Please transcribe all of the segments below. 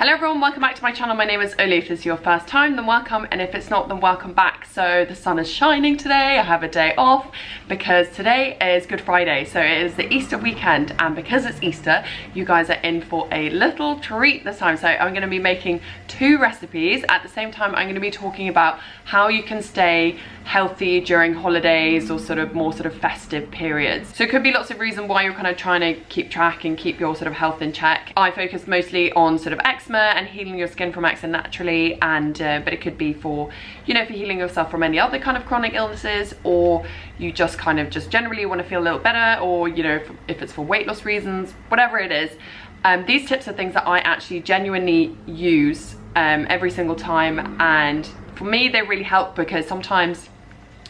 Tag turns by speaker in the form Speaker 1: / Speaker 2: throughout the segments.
Speaker 1: Hello everyone, welcome back to my channel. My name is Oli. If this is your first time, then welcome, and if it's not, then welcome back. So the sun is shining today. I have a day off because today is Good Friday, so it is the Easter weekend, and because it's Easter, you guys are in for a little treat this time. So I'm going to be making two recipes. At the same time, I'm going to be talking about how you can stay healthy during holidays or more festive periods. So it could be lots of reasons why you're kind of trying to keep track and keep your health in check. I focus mostly on eczema and healing your skin from eczema naturally, and but it could be for for healing yourself from any other kind of chronic illnesses, or you just generally want to feel a little better, or if it's for weight loss reasons, whatever it is. These tips are things that I actually genuinely use every single time, and for me they really help because sometimes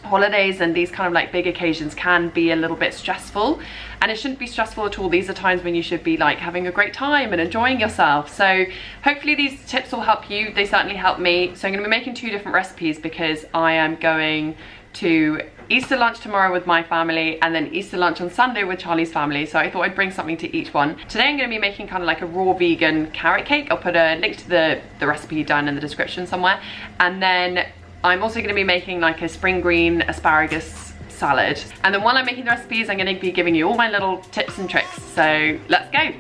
Speaker 1: holidays and these big occasions can be a little bit stressful, and it shouldn't be stressful at all. These are times when you should be having a great time and enjoying yourself. So hopefully these tips will help you. They certainly help me. So I'm going to be making two different recipes because I am going to Easter lunch tomorrow with my family, and then Easter lunch on Sunday with Charlie's family, so I thought I'd bring something to each one. Today I'm going to be making a raw vegan carrot cake. I'll put a link to the recipe down in the description somewhere, and then I'm also going to be making a spring green asparagus salad. And then while I'm making the recipes, I'm going to be giving you all my little tips and tricks. So let's go.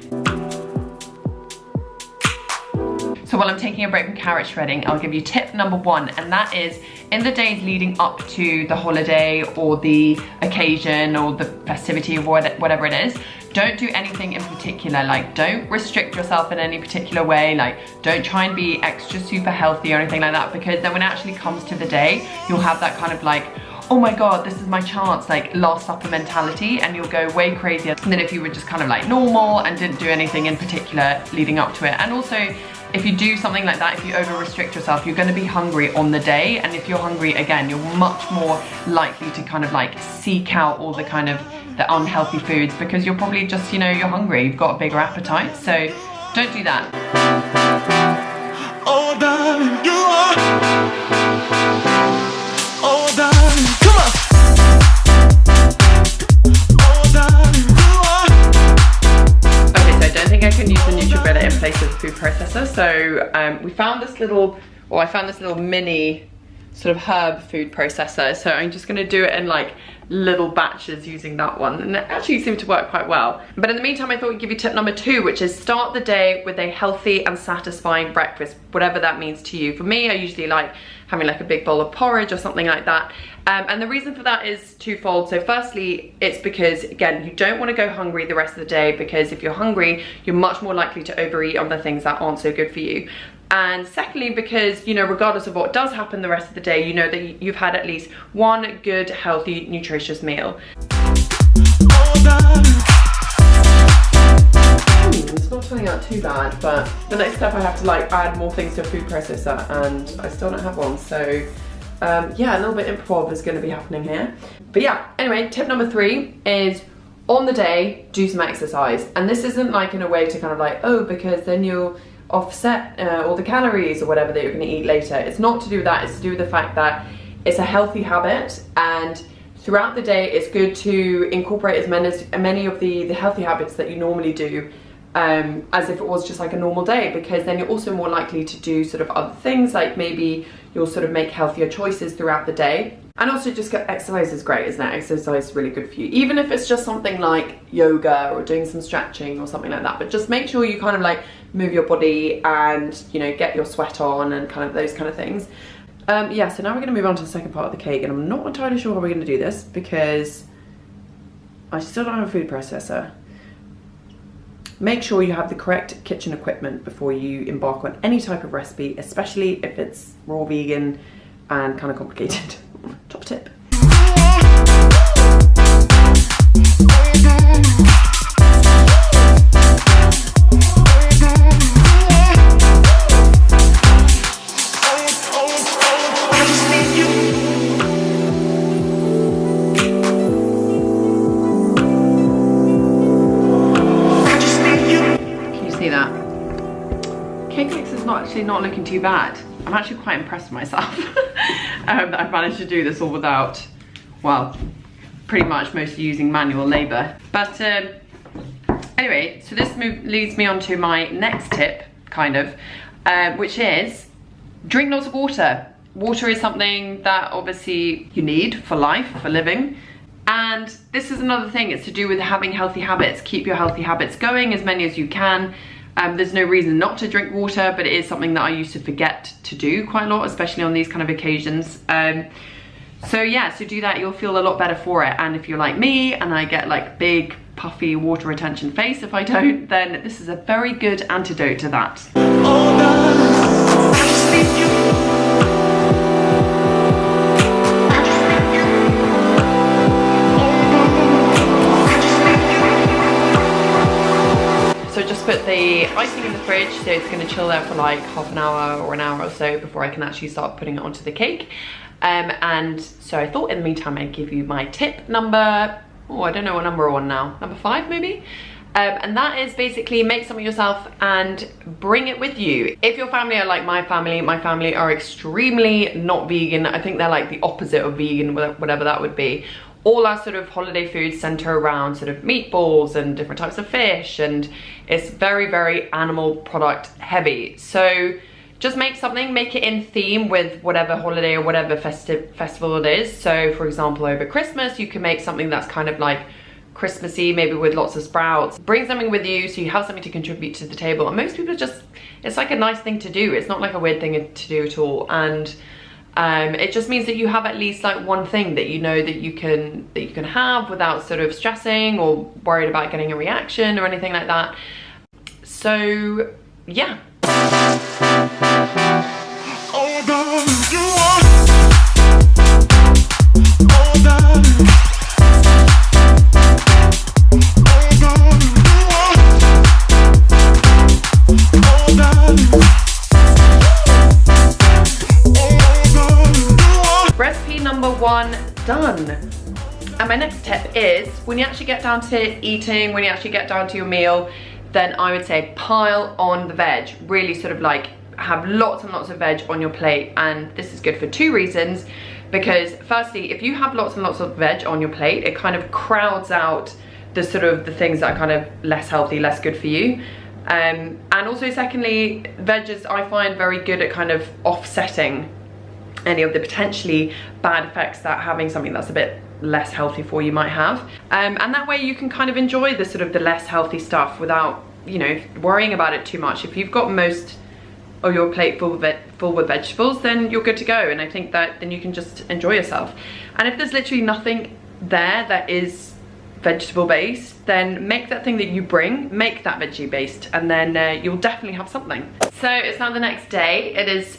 Speaker 1: So while I'm taking a break from carrot shredding, I'll give you tip number one, and that is in the days leading up to the holiday or the occasion or the festivity or whatever it is, don't do anything in particular. Don't restrict yourself in any particular way. Don't try and be extra super healthy or anything like that, because then when it actually comes to the day, you'll have that oh my god, this is my chance, last supper mentality, and you'll go way crazier than if you were just normal and didn't do anything in particular leading up to it. And also, if you do something like that, if you over restrict yourself, you're going to be hungry on the day, and if you're hungry again, you're much more likely to seek out all the the unhealthy foods, because you're probably just you're hungry, you've got a bigger appetite. So don't do that. Oh darling, you are. Oh darling, come on. Oh darling, you are. Okay, so I don't think I can use the NutriBreader in place of the food processor. So we found this little, I found this little mini herb food processor. So I'm just gonna do it in little batches using that one, and it actually seemed to work quite well. But in the meantime, I thought I'd give you tip number two, which is start the day with a healthy and satisfying breakfast, whatever that means to you. For me, I usually like having a big bowl of porridge or something like that. And the reason for that is twofold. So firstly, it's because, again, you don't want to go hungry the rest of the day, because if you're hungry, you're much more likely to overeat on the things that aren't so good for you. And secondly, because, regardless of what does happen the rest of the day, you know that you've had at least one good, healthy, nutritious meal. It's not turning out too bad, but the next step I have to add more things to a food processor, and I still don't have one. So yeah, a little bit improv is going to be happening here. But yeah, anyway, tip number three is on the day, do some exercise. And this isn't in a way to oh, because then you'll offset all the calories or whatever that you're going to eat later. It's not to do with that. It's to do with the fact that it's a healthy habit, and throughout the day it's good to incorporate as many of the healthy habits that you normally do as if it was just a normal day, because then you're also more likely to do other things, maybe you'll make healthier choices throughout the day. And also, just exercise is great, isn't it? Exercise is really good for you, even if it's just something like yoga or doing some stretching or something like that. But just make sure you move your body and get your sweat on and those kind of things. Yeah, so now we're going to move on to the second part of the cake, and I'm not entirely sure how we're going to do this because I still don't have a food processor. Make sure you have the correct kitchen equipment before you embark on any type of recipe, especially if it's raw vegan and complicated. Top tip. Not looking too bad. I'm actually quite impressed with myself that I've managed to do this all without, well, pretty much mostly using manual labor. But anyway, so this leads me on to my next tip, kind of, which is drink lots of water. Water is something that obviously you need for life, for living. And this is another thing, it's to do with having healthy habits. Keep your healthy habits going, as many as you can. There's no reason not to drink water, but it is something that I used to forget to do quite a lot, especially on these kind of occasions. So yeah, so do that, you'll feel a lot better for it. And if you're like me and I get like big, puffy water retention face if I don't, then this is a very good antidote to that. So just put the icing in the fridge, so it's going to chill there for like half an hour or an hour or so before I can actually start putting it onto the cake. And so I thought in the meantime I'd give you my tip number, oh, I don't know what number we're on now, number 5 maybe? And that is basically make something yourself and bring it with you. If your family are like my family are extremely not vegan. I think they're like the opposite of vegan, whatever that would be. All our sort of holiday foods center around sort of meatballs and different types of fish, and it's very, very animal product heavy. So just make something, make it in theme with whatever holiday or whatever festival it is. So for example, over Christmas, you can make something that's kind of like Christmassy, maybe with lots of sprouts. Bring something with you so you have something to contribute to the table. And most people just, it's like a nice thing to do. It's not like a weird thing to do at all. And it just means that you have at least like one thing that you know that you can have without sort of stressing or worried about getting a reaction or anything like that. So yeah. Recipe number 1 done. And my next tip is when you actually get down to eating, when you actually get down to your meal, then I would say pile on the veg. Really sort of like have lots and lots of veg on your plate. And this is good for 2 reasons. Because firstly, if you have lots and lots of veg on your plate, it kind of crowds out the sort of the things that are kind of less healthy, less good for you. And also secondly, veggies I find very good at kind of offsetting any of the potentially bad effects that having something that's a bit less healthy for you might have. And that way you can kind of enjoy the sort of the less healthy stuff without, you know, worrying about it too much. If you've got most of your plate full with vegetables, then you're good to go. And I think that then you can just enjoy yourself. And if there's literally nothing there that is vegetable based, then make that thing that you bring, make that veggie based, and then you'll definitely have something. So it's now the next day. It is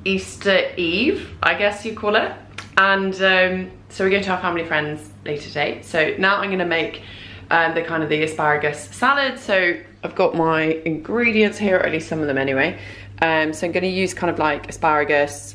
Speaker 1: Easter Eve, I guess you call it. And so we're going to our family friends later today. So now I'm gonna make the asparagus salad. So I've got my ingredients here, or at least some of them anyway. So I'm gonna use kind of like asparagus,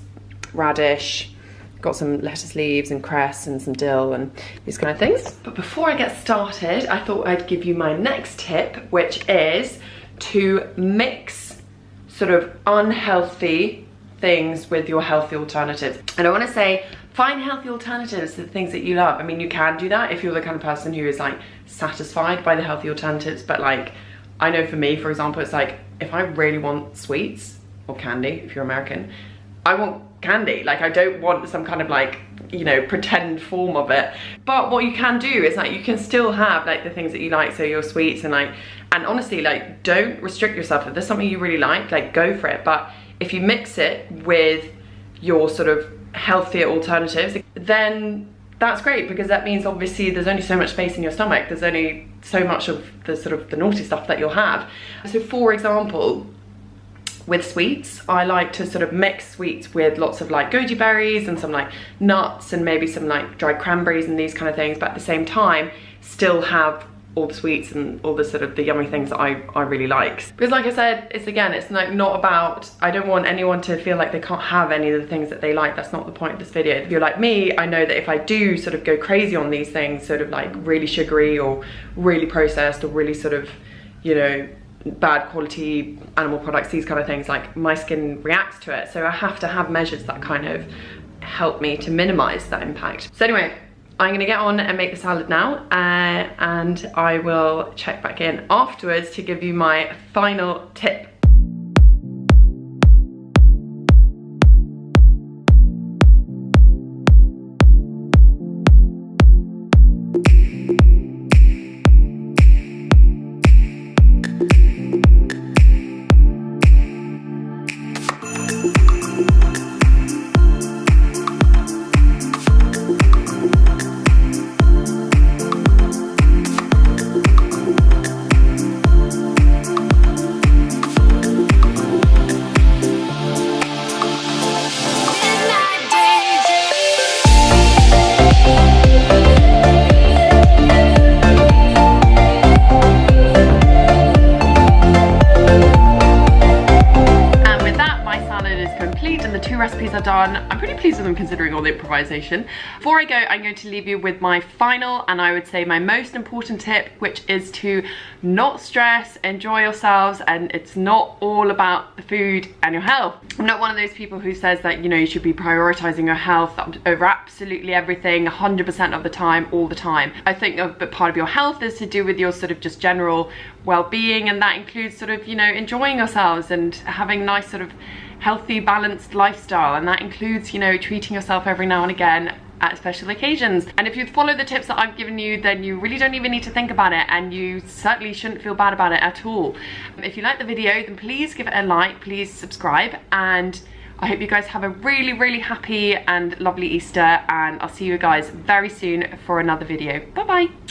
Speaker 1: radish, got some lettuce leaves and cress and some dill and these kind of things. But before I get started, I thought I'd give you my next tip, which is to mix sort of unhealthy things with your healthy alternatives. And I want to say, find healthy alternatives to the things that you love. I mean, you can do that if you're the kind of person who is like satisfied by the healthy alternatives, but like, I know for me, for example, it's like, if I really want sweets or candy, if you're American, I want candy. Like, I don't want some kind of like, you know, pretend form of it. But what you can do is like, you can still have like the things that you like, so your sweets and like, and honestly, like, don't restrict yourself. If there's something you really like, go for it. But if you mix it with your sort of healthier alternatives, then that's great, because that means obviously there's only so much space in your stomach. There's only so much of the sort of the naughty stuff that you'll have. So for example, with sweets, I like to sort of mix sweets with lots of like goji berries and some like nuts and maybe some like dried cranberries and these kind of things, but at the same time still have all the sweets and all the sort of the yummy things that I really like. Because like I said, it's like not about, I don't want anyone to feel like they can't have any of the things that they like. That's not the point of this video. If you're like me, I know that if I do sort of go crazy on these things, sort of like really sugary or really processed or really sort of, you know, bad quality animal products, these kind of things, like my skin reacts to it. So I have to have measures that kind of help me to minimize that impact. So anyway, I'm gonna get on and make the salad now, and I will check back in afterwards to give you my final tip. 2 recipes are done. I'm pretty pleased with them considering all the improvisation. Before I go, I'm going to leave you with my final and I would say my most important tip, which is to not stress, enjoy yourselves, and it's not all about the food and your health. I'm not one of those people who says that, you know, you should be prioritizing your health over absolutely everything 100% of the time, all the time. I think a part of your health is to do with your sort of just general well-being, and that includes sort of, you know, enjoying yourselves and having nice sort of healthy, balanced lifestyle, and that includes, you know, treating yourself every now and again at special occasions. And if you follow the tips that I've given you, then you really don't even need to think about it, and you certainly shouldn't feel bad about it at all. If you like the video, then please give it a like, please subscribe, and I hope you guys have a really, really happy and lovely Easter, and I'll see you guys very soon for another video. Bye bye.